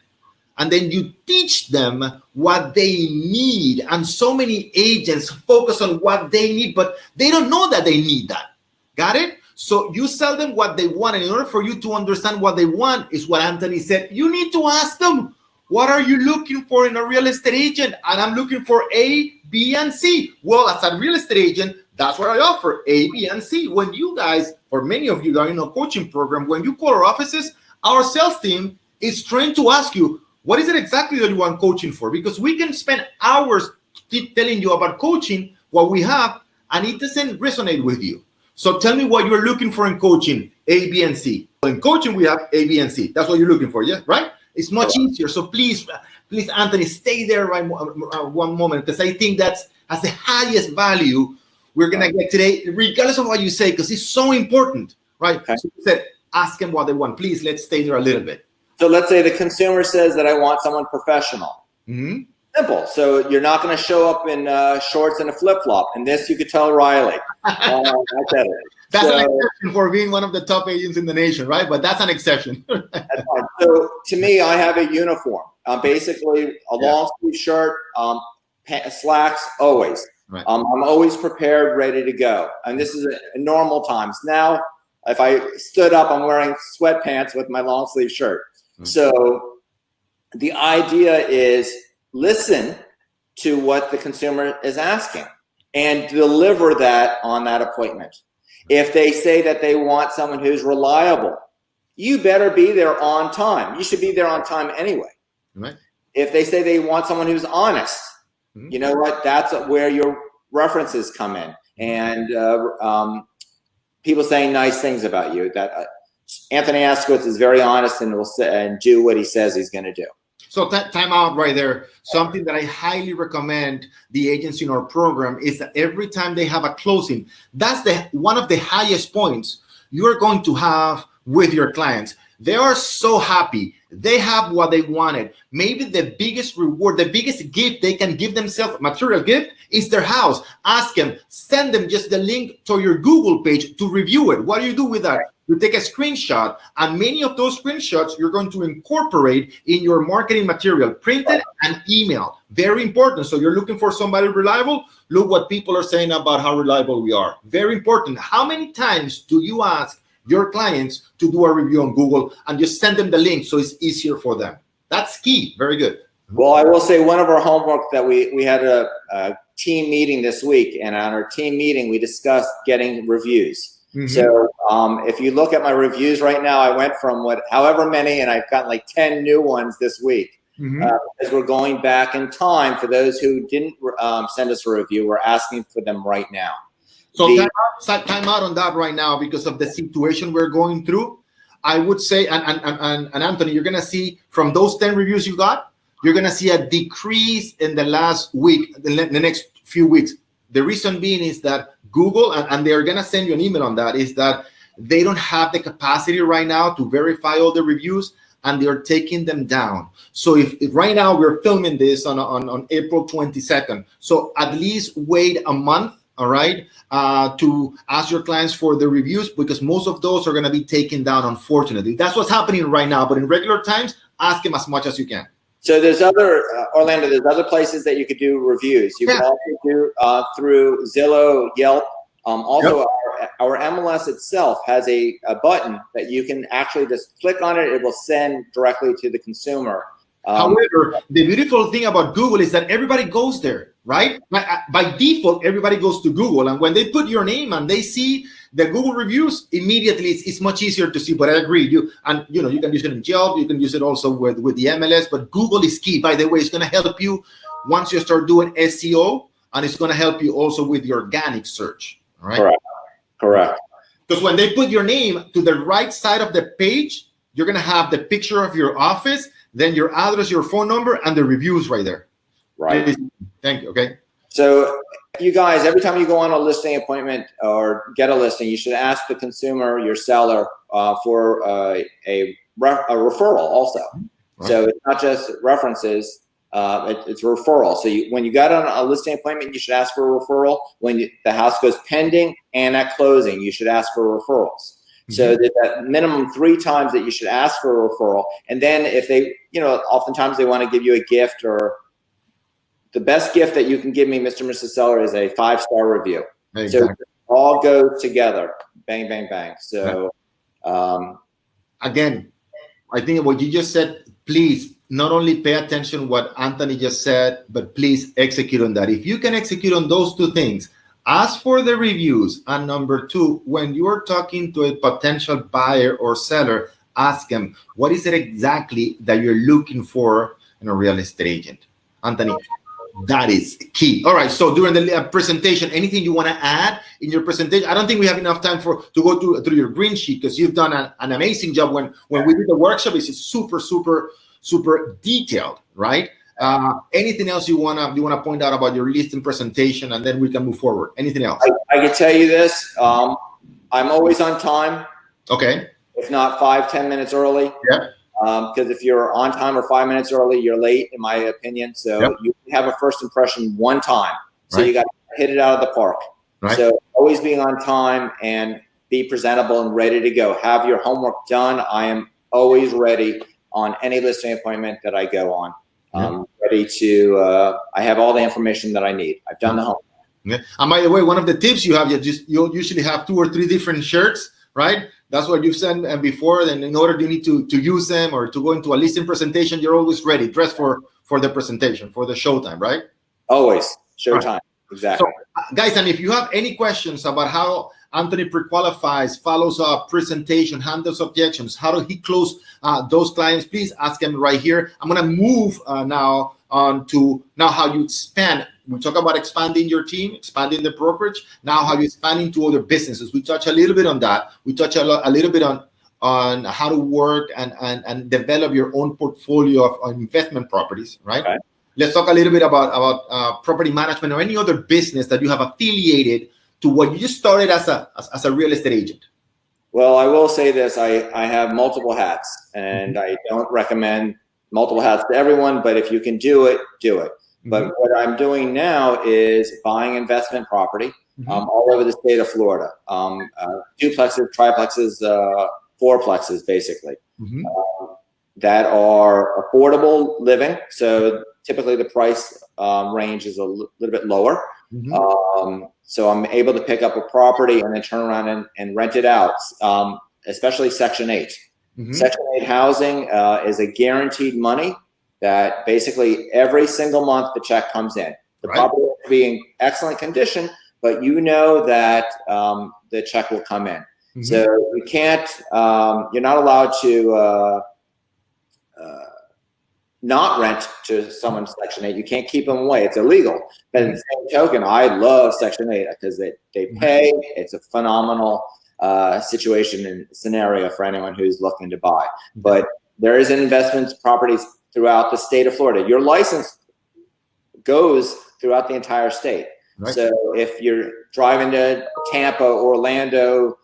and then you teach them what they need. And so many agents focus on what they need, but they don't know that they need that. Got it? So you sell them what they want, and in order for you to understand what they want, is what Anthony said, you need to ask them, what are you looking for in a real estate agent? And I'm looking for A, B, and C. Well, as a real estate agent, that's what I offer, A, B, and C. When you guys, or many of you that are in a coaching program, when you call our offices, our sales team is trained to ask you, what is it exactly that you want coaching for? Because we can spend hours telling you about coaching, what we have, and it doesn't resonate with you. So tell me what you're looking for in coaching, A, B, and C. In coaching, we have A, B, and C. That's what you're looking for, yeah, right? It's much easier. So please, Anthony, stay there right one moment, because I think that's has the highest value we're going to get today, regardless of what you say, because it's so important, right? Okay. So you said, ask them what they want. Please, let's stay there a little bit. So let's say the consumer says that I want someone professional. Simple. So you're not going to show up in shorts and a flip-flop. And this you could tell Riley. I said it. That's an exception for being one of the top agents in the nation, right? But that's an exception. That's fine. So to me, I have a uniform. Basically, a long sleeve shirt, slacks, always. Right. I'm always prepared, ready to go. And this is in normal times. Now, if I stood up, I'm wearing sweatpants with my long sleeve shirt. Mm-hmm. So the idea is listen to what the consumer is asking and deliver that on that appointment. If they say that they want someone who's reliable, you better be there on time. You should be there on time anyway. Right. If they say they want someone who's honest, you know what? That's where your references come in. And people saying nice things about you. That Anthony Askowitz is very honest and will say, and do what he says he's going to do. So time out right there. Something that I highly recommend the agents in our program is that every time they have a closing, that's one of the highest points you're going to have with your clients. They are so happy. They have what they wanted. Maybe the biggest reward, the biggest gift they can give themselves, material gift, is their house. Ask them, send them just the link to your Google page to review it. What do you do with that? You take a screenshot, and many of those screenshots you're going to incorporate in your marketing material, printed and email. Very important. So you're looking for somebody reliable. Look what people are saying about how reliable we are. Very important. How many times do you ask your clients to do a review on Google and just send them the link so it's easier for them? That's key. Very good. Well, I will say one of our homework that we had a team meeting this week, and on our team meeting we discussed getting reviews. Mm-hmm. So if you look at my reviews right now, I went from however many, and I've gotten like 10 new ones this week. Mm-hmm. As we're going back in time, for those who didn't send us a review, we're asking for them right now. So time out on that right now because of the situation we're going through. I would say, and Anthony, you're going to see from those 10 reviews you got, you're going to see a decrease in the last week, the next few weeks. The reason being is that Google, and they're going to send you an email on that, is that they don't have the capacity right now to verify all the reviews, and they're taking them down. So if right now we're filming this on April 22nd, so at least wait a month, all right, to ask your clients for the reviews, because most of those are going to be taken down, unfortunately. That's what's happening right now, but in regular times, ask them as much as you can. So there's other, Orlando, there's other places that you could do reviews. You can also do through Zillow, Yelp. Also, our MLS itself has a button that you can actually just click on it. It will send directly to the consumer. However, the beautiful thing about Google is that everybody goes there, right? By default, everybody goes to Google. And when they put your name and they see the Google reviews, immediately it's much easier to see. But I agree, you can use it in Yelp, you can use it also with the MLS, but Google is key. By the way, it's going to help you once you start doing SEO, and it's going to help you also with your organic search. All right? Correct. Because when they put your name to the right side of the page, you're going to have the picture of your office, then your address, your phone number, and the reviews right there. Right. Thank you. Okay. So you guys, every time you go on a listing appointment or get a listing, you should ask the consumer, your seller, for a referral also. Right. So it's not just references, it's a referral. So when you got on a listing appointment, you should ask for a referral. When the house goes pending and at closing, you should ask for referrals. So there's that minimum 3 times that you should ask for a referral. And then if they, oftentimes they want to give you a gift, or the best gift that you can give me, Mr. and Mrs. Seller, is a 5-star review. Exactly. So it all goes together. Bang, bang, bang. So again, I think what you just said, please not only pay attention what Anthony just said, but please execute on that. If you can execute on those 2 things, ask for the reviews, and number 2, when you're talking to a potential buyer or seller, ask them, what is it exactly that you're looking for in a real estate agent? Anthony, that is key. All right, so during the presentation, anything you want to add in your presentation? I don't think we have enough time to go through your green sheet, because you've done an amazing job. When we did the workshop, it's super, super, super detailed, right? Anything else you wanna point out about your listing presentation, and then we can move forward? Anything else? I can tell you this. I'm always on time. Okay. If not 5-10 minutes early. Yeah. because if you're on time or 5 minutes early, you're late, in my opinion. So you have a first impression one time. So you got to hit it out of the park. So always being on time and be presentable and ready to go. Have your homework done. I am always ready on any listing appointment that I go on. Ready to, I have all the information that I need. I've done the homework. Yeah. And by the way, one of the tips you have, you'll usually have 2 or 3 different shirts, right? That's what you've said before. And in order you need to use them or to go into a listing presentation, you're always ready, dressed for the presentation, for the showtime, right? Always showtime. Right. Exactly. So, guys, and if you have any questions about how Anthony pre-qualifies, follows up, presentation, handles objections, how do he close those clients, please ask him right here. I'm going to move now on to how you expand. We talk about expanding your team, expanding the brokerage. Now how you expand into other businesses. We touch a little bit on that. We touch a little bit on how to work and develop your own portfolio of investment properties, right? Okay. Let's talk a little bit about property management or any other business that you have affiliated to what you just started as a real estate agent. Well, I will say this. I have multiple hats, and I don't recommend multiple hats to everyone, but if you can do it, do it. But what I'm doing now is buying investment property all over the state of Florida. Duplexes, triplexes, fourplexes, basically, that are affordable living. So typically the price range is a little bit lower. So I'm able to pick up a property and then turn around and rent it out, especially Section 8. Section 8 housing is a guaranteed money that basically every single month the check comes in. The property will be in excellent condition, but you know that the check will come in. So you can't, you're not allowed to not rent to someone's Section 8. You can't keep them away. It's illegal. But in the same token, I love Section 8 because they pay. It's a phenomenal situation and scenario for anyone who's looking to buy. But there is investment properties throughout the state of Florida. Your license goes throughout the entire state. So if you're driving to Tampa, Orlando,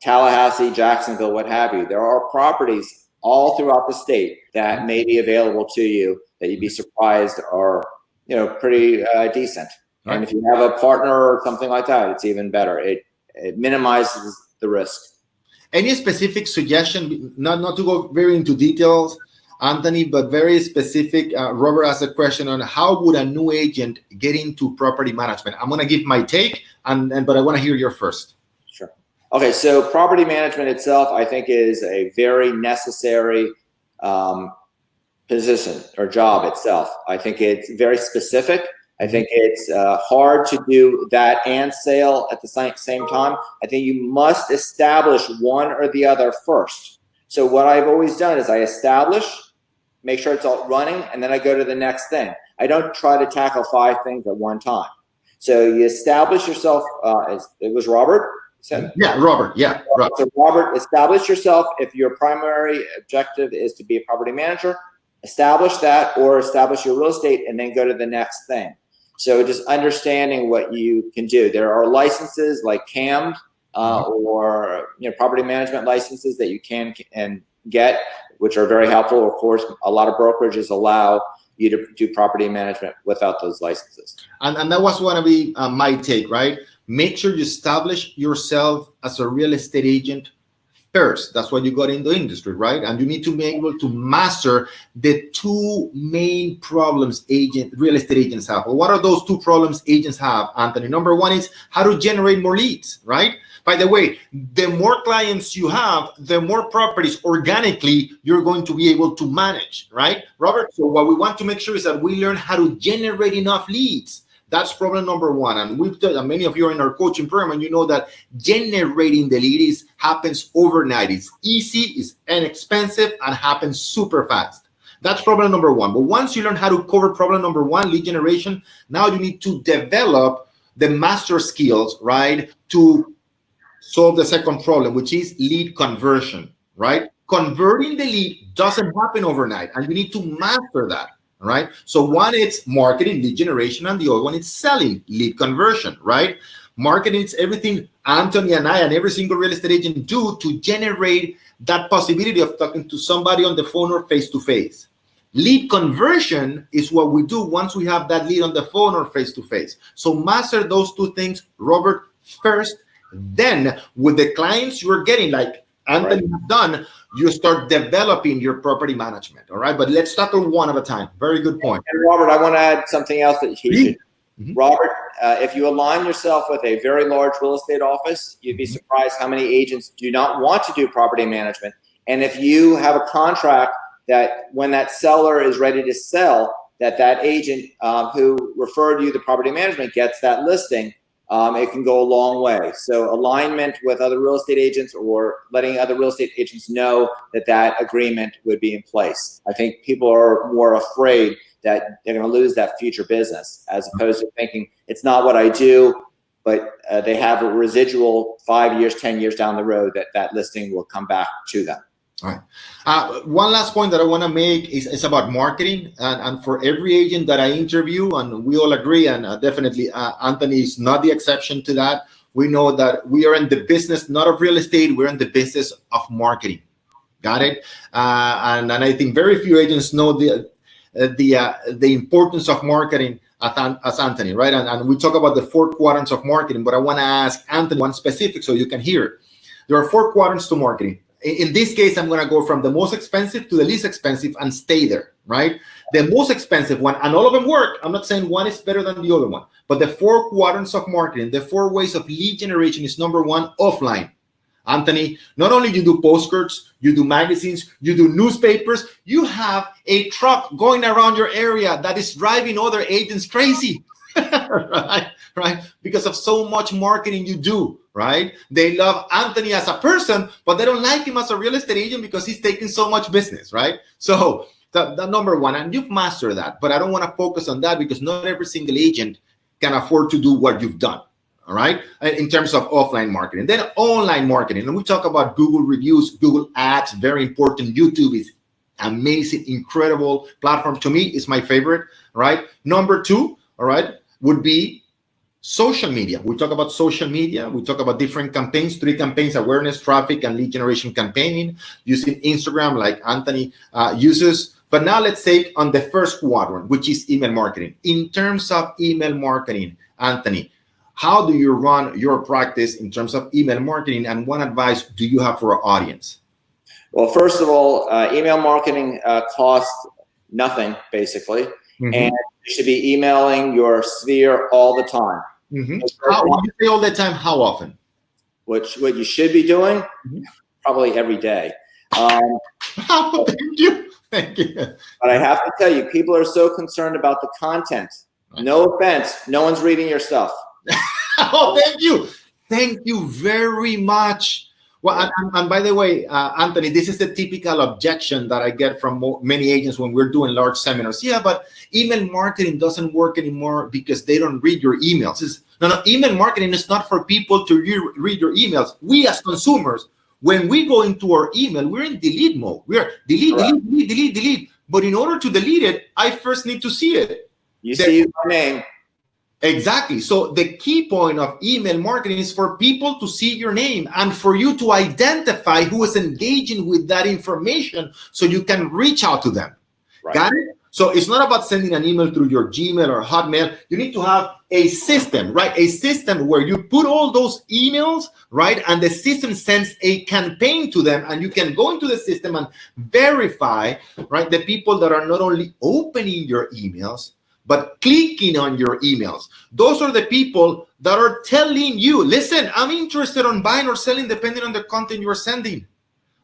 Tallahassee, Jacksonville, what have you, there are properties all throughout the state that may be available to you that you'd be surprised are, pretty decent. And if you have a partner or something like that, it's even better. It minimizes the risk. Any specific suggestion, not to go very into details, Anthony, but very specific. Robert asked a question on how would a new agent get into property management. I'm going to give my take, but I want to hear your first. Sure. Okay, so property management itself, I think, is a very necessary position or job itself. I think it's very specific. I think it's hard to do that and sale at the same time. I think you must establish one or the other first. So what I've always done is I establish, make sure it's all running, and then I go to the next thing. I don't try to tackle 5 things at one time. So you establish yourself, it was Robert? Yeah, Robert. Yeah. So Robert, establish yourself. If your primary objective is to be a property manager, establish that, or establish your real estate and then go to the next thing. So just understanding what you can do. There are licenses like CAM or property management licenses that you can and get, which are very helpful. Of course, a lot of brokerages allow you to do property management without those licenses. And that was going to be my take, right? Make sure you establish yourself as a real estate agent first. That's why you got into industry, right? And you need to be able to master the 2 main problems real estate agents have. Well, what are those 2 problems agents have, Anthony? Number 1 is how to generate more leads, right? By the way, the more clients you have, the more properties organically you're going to be able to manage, right, Robert? So what we want to make sure is that we learn how to generate enough leads. That's problem number 1. And we've done, many of you are in our coaching program, and you know that generating the leads happens overnight. It's easy, it's inexpensive, and happens super fast. That's problem number 1. But once you learn how to cover problem number 1, lead generation, now you need to develop the master skills, right, to solve the second problem, which is lead conversion, right? Converting the lead doesn't happen overnight, and you need to master that. All right. So one is marketing, lead generation, and the other one is selling, lead conversion, right? Marketing is everything Anthony and I and every single real estate agent do to generate that possibility of talking to somebody on the phone or face-to-face. Lead conversion is what we do once we have that lead on the phone or face-to-face. So master those two things, Robert, first. Then with the clients you're getting, like Anthony has done, you start developing your property management. All right. But let's tackle one at a time. Very good point. And Robert, I want to add something else that he should. Robert, if you align yourself with a very large real estate office, you'd be surprised how many agents do not want to do property management. And if you have a contract that when that seller is ready to sell, that agent who referred you the property management gets that listing, it can go a long way. So alignment with other real estate agents or letting other real estate agents know that agreement would be in place. I think people are more afraid that they're going to lose that future business as opposed to thinking it's not what I do, but they have a residual 5 years, 10 years down the road that listing will come back to them. All right. One last point that I want to make is about marketing. And for every agent that I interview, and we all agree, and definitely Anthony is not the exception to that, we know that we are in the business, not of real estate, we're in the business of marketing. Got it? And I think very few agents know the importance of marketing as Anthony, right? And we talk about the 4 quadrants of marketing, but I want to ask Anthony one specific so you can hear it. There are 4 quadrants to marketing. In this case, I'm going to go from the most expensive to the least expensive and stay there, right? The most expensive one, and all of them work. I'm not saying one is better than the other one, but the 4 quadrants of marketing, the 4 ways of lead generation is number 1, offline. Anthony, not only you do postcards, you do magazines, you do newspapers, you have a truck going around your area that is driving other agents crazy, right? Because of so much marketing you do, right? They love Anthony as a person, but they don't like him as a real estate agent because he's taking so much business, right? So the number 1, and you've mastered that, but I don't want to focus on that because not every single agent can afford to do what you've done. All right, in terms of offline marketing. Then online marketing, and we talk about Google reviews, Google ads, very important. YouTube is amazing, incredible platform. To me, it's my favorite, right? Number 2, all right, would be social media. We talk about social media. We talk about different campaigns, 3 campaigns: awareness, traffic, and lead generation campaigning, using Instagram like Anthony uses. But now let's take on the first quadrant, which is email marketing. In terms of email marketing, Anthony, how do you run your practice in terms of email marketing, and what advice do you have for our audience? Well, first of all, email marketing costs nothing, basically. And you should be emailing your sphere all the time. When you say all the time, how often? What you should be doing? Probably every day. Thank you. But I have to tell you, people are so concerned about the content. No offense, no one's reading your stuff. Oh, thank you very much. Well, and by the way, Anthony, this is the typical objection that I get from many agents when we're doing large seminars. Yeah, but email marketing doesn't work anymore because they don't read your emails. No, email marketing is not for people to read your emails. We as consumers, when we go into our email, we're in delete mode. We're delete. But in order to delete it, I first need to see it. You see my name. Exactly. So the key point of email marketing is for people to see your name and for you to identify who is engaging with that information so you can reach out to them. Right. Got it? So it's not about sending an email through your Gmail or Hotmail. You need to have a system, right? A system where you put all those emails, right? And the system sends a campaign to them, and you can go into the system and verify, right, the people that are not only opening your emails, but clicking on your emails. Those are the people that are telling you, listen, I'm interested on buying or selling depending on the content you're sending,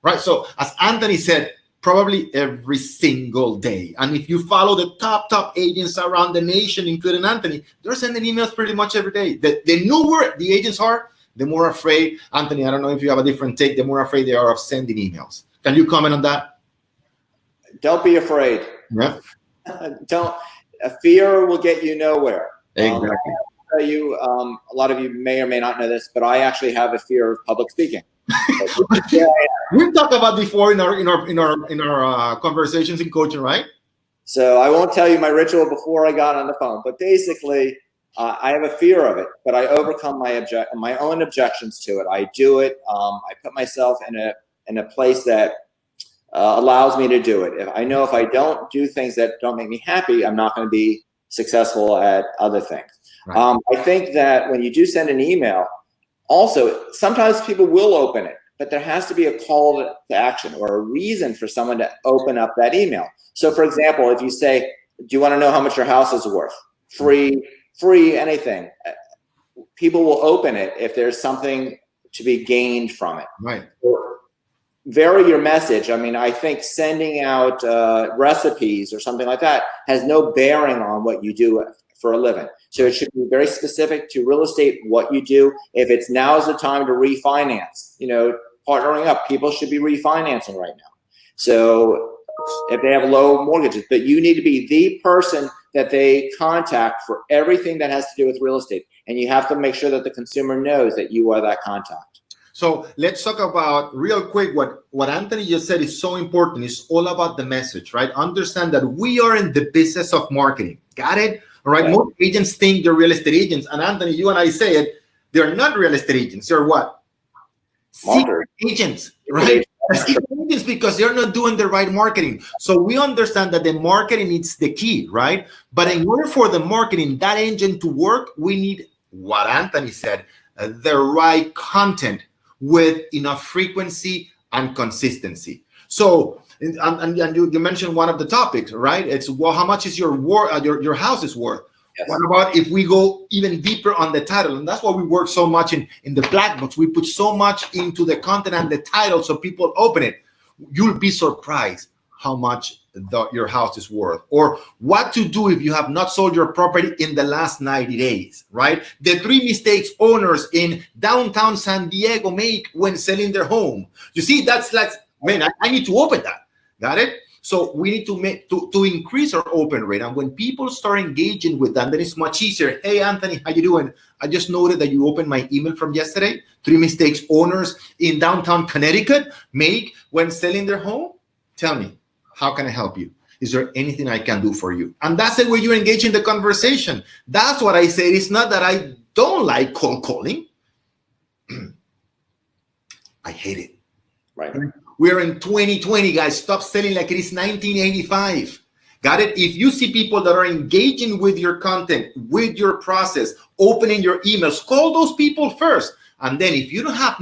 right? So as Anthony said, probably every single day. And if you follow the top agents around the nation, including Anthony, they're sending emails pretty much every day. The newer the agents are, the more afraid, Anthony, I don't know if you have a different take, the more afraid they are of sending emails. Can you comment on that? Don't be afraid. Yeah. Fear will get you nowhere. Exactly. I'll tell you, a lot of you may or may not know this, but I actually have a fear of public speaking. We've talked about before in our conversations in coaching, right? So I won't tell you my ritual before I got on the phone, but basically, I have a fear of it, but I overcome my own objections to it. I do it. I put myself in a in a place that allows me to do it. If I know if I don't do things that don't make me happy, I'm not going to be successful at other things. Right. I think that when you do send an email, also, sometimes people will open it, but there has to be a call to action or a reason for someone to open up that email. So, for example, if you say, do you want to know how much your house is worth? Free, anything. People will open it if there's something to be gained from it. Right. Vary your message. I mean, I think sending out recipes or something like that has no bearing on what you do for a living. So it should be very specific to real estate, what you do. If it's now is the time to refinance, partnering up, people should be refinancing right now. So if they have low mortgages, but you need to be the person that they contact for everything that has to do with real estate. And you have to make sure that the consumer knows that you are that contact. So let's talk about real quick what Anthony just said is so important. It's all about the message, right? Understand that we are in the business of marketing. Got it? All right. Most agents think they're real estate agents. And Anthony, you and I say it, they're not real estate agents. They're what? Secret agents, right? Secret agents because they're not doing the right marketing. So we understand that the marketing is the key, right? But in order for the marketing, that engine to work, we need what Anthony said, the right content with enough frequency and consistency. So, and you mentioned one of the topics, right? It's, well, how much is your house is worth? Yes. What about if we go even deeper on the title? And that's why we work so much in the black books. We put so much into the content and the title so people open it. You'll be surprised how much your house is worth, or what to do if you have not sold your property in the last 90 days, right? The 3 mistakes owners in downtown San Diego make when selling their home. You see, that's like, man, I need to open that. Got it? So we need to increase our open rate. And when people start engaging with that, then it's much easier. Hey, Anthony, how you doing? I just noted that you opened my email from yesterday. 3 mistakes owners in downtown Connecticut make when selling their home. Tell me, how can I help you? Is there anything I can do for you? And that's the way you engage in the conversation. That's what I say. It's not that I don't like cold calling. I hate it. Right. We're in 2020, guys. Stop selling like it is 1985. Got it? If you see people that are engaging with your content, with your process, opening your emails, call those people first. And then if you don't have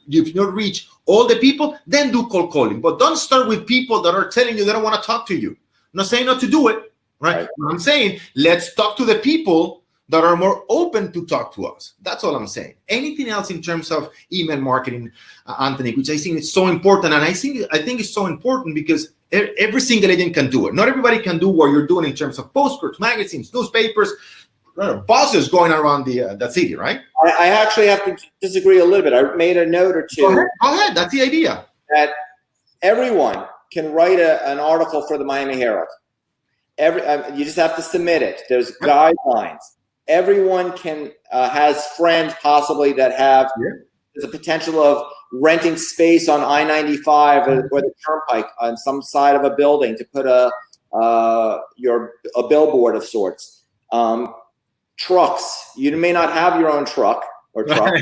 you've not reached all the people, then do cold calling. But don't start with people that are telling you they don't want to talk to you. I'm not saying not to do it, right? I'm saying let's talk to the people that are more open to talk to us. That's all I'm saying. Anything else in terms of email marketing, Anthony, which I think is so important. And I think it's so important because every single agent can do it. Not everybody can do what you're doing in terms of postcards, magazines, newspapers, buses going around the city, right? I actually have to disagree a little bit. I made a note or two. Go ahead. That's the idea. That everyone can write an article for the Miami Herald. You just have to submit it. There's guidelines. Everyone has friends possibly that have the potential of renting space on I-95 or the Turnpike on some side of a building to put a billboard of sorts. Trucks. You may not have your own truck or truck,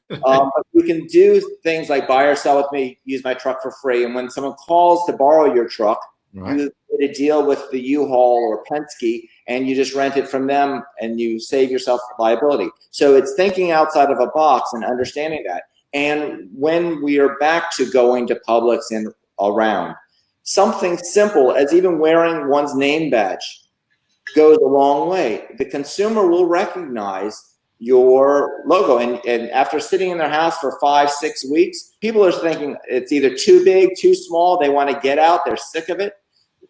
but you can do things like buy or sell with me, use my truck for free. And when someone calls to borrow your truck, you get a deal with the U-Haul or Penske, and you just rent it from them and you save yourself liability. So it's thinking outside of a box and understanding that. And when we are back to going to Publix and around, something simple as even wearing one's name badge goes a long way. The consumer will recognize your logo. And after sitting in their house for 5-6 weeks, people are thinking it's either too big, too small. They want to get out. They're sick of it.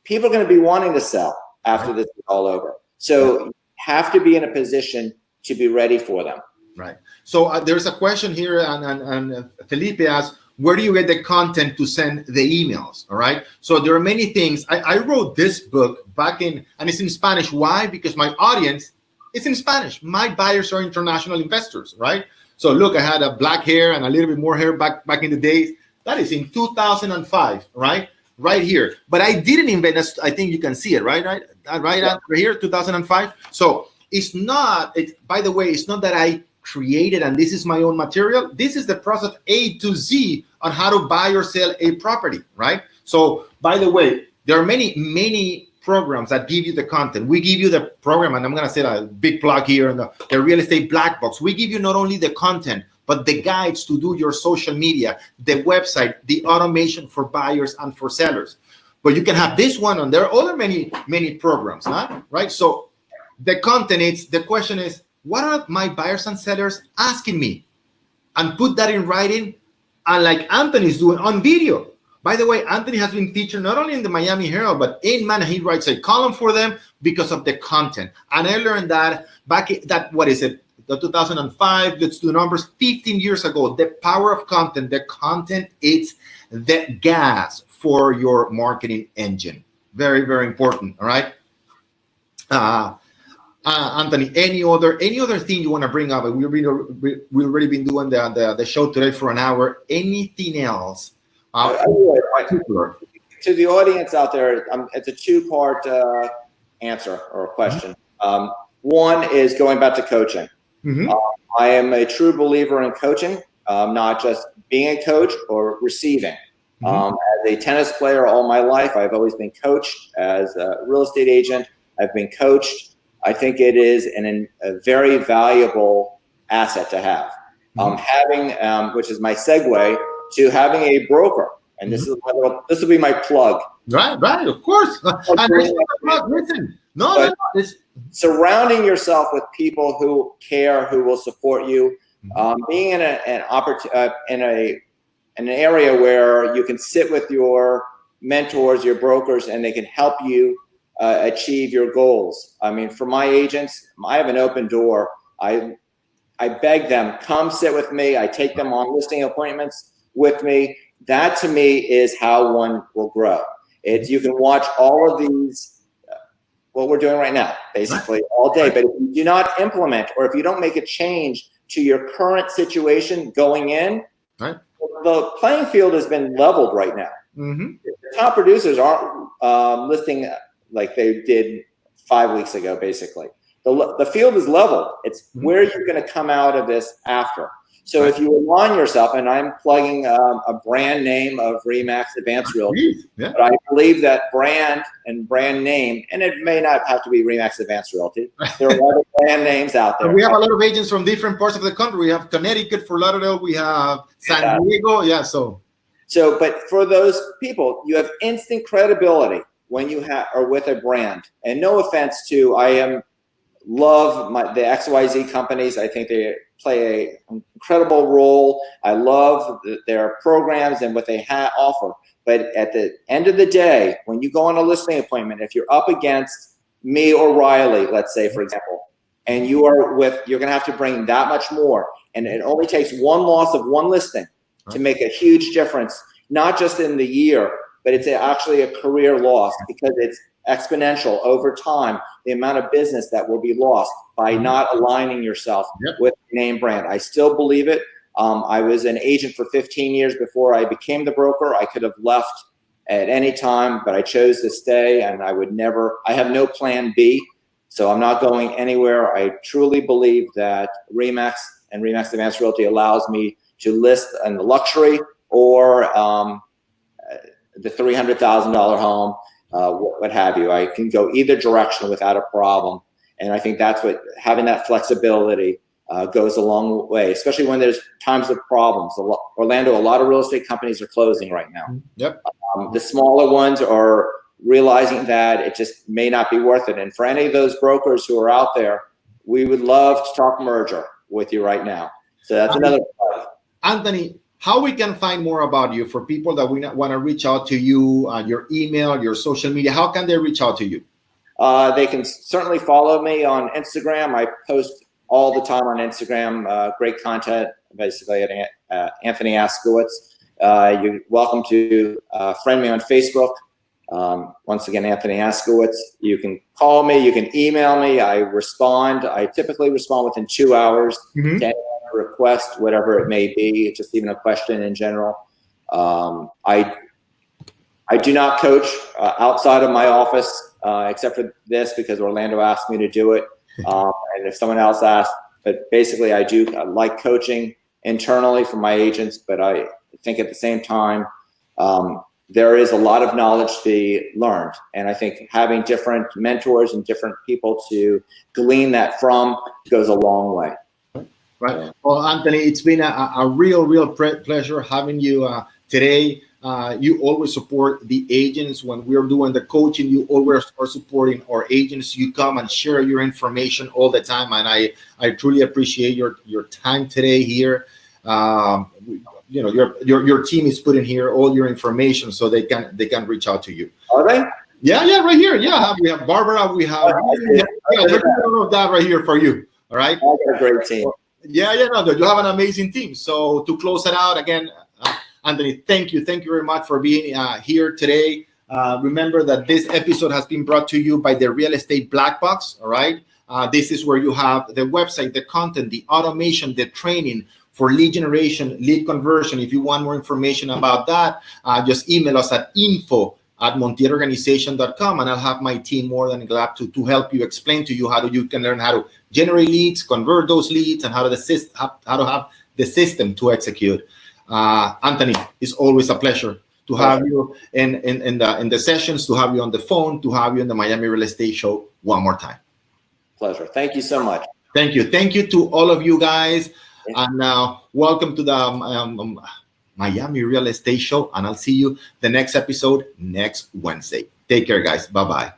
People are going to be wanting to sell after this is all over. So you have to be in a position to be ready for them. Right. So there's a question here, and Felipe asks, where do you get the content to send the emails? All right. So there are many things. I wrote this book and it's in Spanish. Why? Because my audience is in Spanish. My buyers are international investors, right? So look, I had a black hair and a little bit more hair back in the days. That is in 2005, right? Right here. But I didn't invent this. I think you can see it, right? Right here, 2005. So by the way, it's not that I created, and this is my own material. This is the process A to Z on how to buy or sell a property, right? So, by the way, there are many programs that give you the content. We give you the program, and I'm going to say a big plug here in the real estate black box. We give you not only the content, but the guides to do your social media, the website, the automation for buyers and for sellers. But you can have this one, and there are other many programs, huh? Right? So the content the question is, what are my buyers and sellers asking me? And put that in writing, and like Anthony's doing on video. By the way, Anthony has been featured not only in the Miami Herald, but in Man, he writes a column for them because of the content. And I learned that the 2005, let's do numbers, 15 years ago, the power of content. The content is the gas for your marketing engine. Very, very important, all right? Anthony, any other thing you want to bring up? We've already been doing the show today for an hour. Anything else? To the audience out there, it's a two-part answer or question. One is going back to coaching. Mm-hmm. I am a true believer in coaching, not just being a coach or receiving. Mm-hmm. As a tennis player all my life, I've always been coached. As a real estate agent, I've been coached. I think it is a very valuable asset to have. Mm-hmm. Having, which is my segue to having a broker, and this will be my plug. Right, of course. Listen, it's surrounding yourself with people who care, who will support you. Being in an area where you can sit with your mentors, your brokers, and they can help you achieve your goals. I mean, for my agents, I have an open door. I beg them, come sit with me. I take them on listing appointments with me. That to me is how one will grow. You can watch all of these, what we're doing right now, basically all day. But if you do not implement, or if you don't make a change to your current situation going in, the playing field has been leveled right now. Mm-hmm. The top producers aren't listing like they did 5 weeks ago, basically. The field is leveled. It's where you're going to come out of this after. So if you align yourself, and I'm plugging a brand name of RE/MAX Advanced Realty, but I believe that brand and brand name, and it may not have to be RE/MAX Advanced Realty. There are other brand names out there. We have a lot of agents from different parts of the country. We have Connecticut, Fort Lauderdale, we have San Diego. So, but for those people, you have instant credibility when you are with a brand. And no offense to, love the XYZ companies. I think they play an incredible role. I love their programs and what they offer. But at the end of the day, when you go on a listing appointment, if you're up against me or Riley, let's say, for example, and you're going to have to bring that much more. And it only takes one loss of one listing to make a huge difference, not just in the year, but it's actually a career loss, because it's exponential over time, the amount of business that will be lost by not aligning yourself with the name brand. I still believe it. I was an agent for 15 years before I became the broker. I could have left at any time, but I chose to stay, and I have no plan B, so I'm not going anywhere. I truly believe that RE/MAX and RE/MAX Advanced Realty allows me to list in the luxury or the $300,000 home, what have you. I can go either direction without a problem. And I think that's what having that flexibility goes a long way, especially when there's times of problems. Orlando, a lot of real estate companies are closing right now. The smaller ones are realizing that it just may not be worth it. And for any of those brokers who are out there, we would love to talk merger with you right now. So that's another part. Anthony, how we can find more about you for people that want to reach out to you, your email, your social media, how can they reach out to you? They can certainly follow me on Instagram. I post all the time on Instagram, great content, basically at Anthony Askowitz. You're welcome to friend me on Facebook. Once again, Anthony Askowitz. You can call me, you can email me. I respond. I typically respond within 2 hours to any request, whatever it may be, just even a question in general. I do not coach outside of my office, except for this, because Orlando asked me to do it. And if someone else asks, But basically, I like coaching internally for my agents, but I think at the same time, there is a lot of knowledge to be learned. And I think having different mentors and different people to glean that from goes a long way. Right. Well, Anthony, it's been a real pleasure having you today. You always support the agents when we're doing the coaching. You always are supporting our agents. You come and share your information all the time, and I truly appreciate your time today here. You know, your team is putting here all your information so they can reach out to you. Are they? Yeah, right here. Yeah, we have Barbara. We have all of that right here for you. All right. I got a great team. Yeah, no, you have an amazing team. So to close it out again, Anthony, thank you very much for being here today. Remember that this episode has been brought to you by the Real Estate Black Box. All right, this is where you have the website, the content, the automation, the training for lead generation, lead conversion. If you want more information about that, just email us at info@montielorganization.com, and I'll have my team more than glad to help you, explain to you you can learn how to generate leads, convert those leads, and how to have the system to execute. Anthony, it's always a pleasure to have you in the sessions, to have you on the phone, to have you in the Miami Real Estate Show one more time. Pleasure. Thank you so much. Thank you to all of you guys, and welcome to the Miami Real Estate Show, and I'll see you the next episode next Wednesday. Take care, guys. Bye-bye.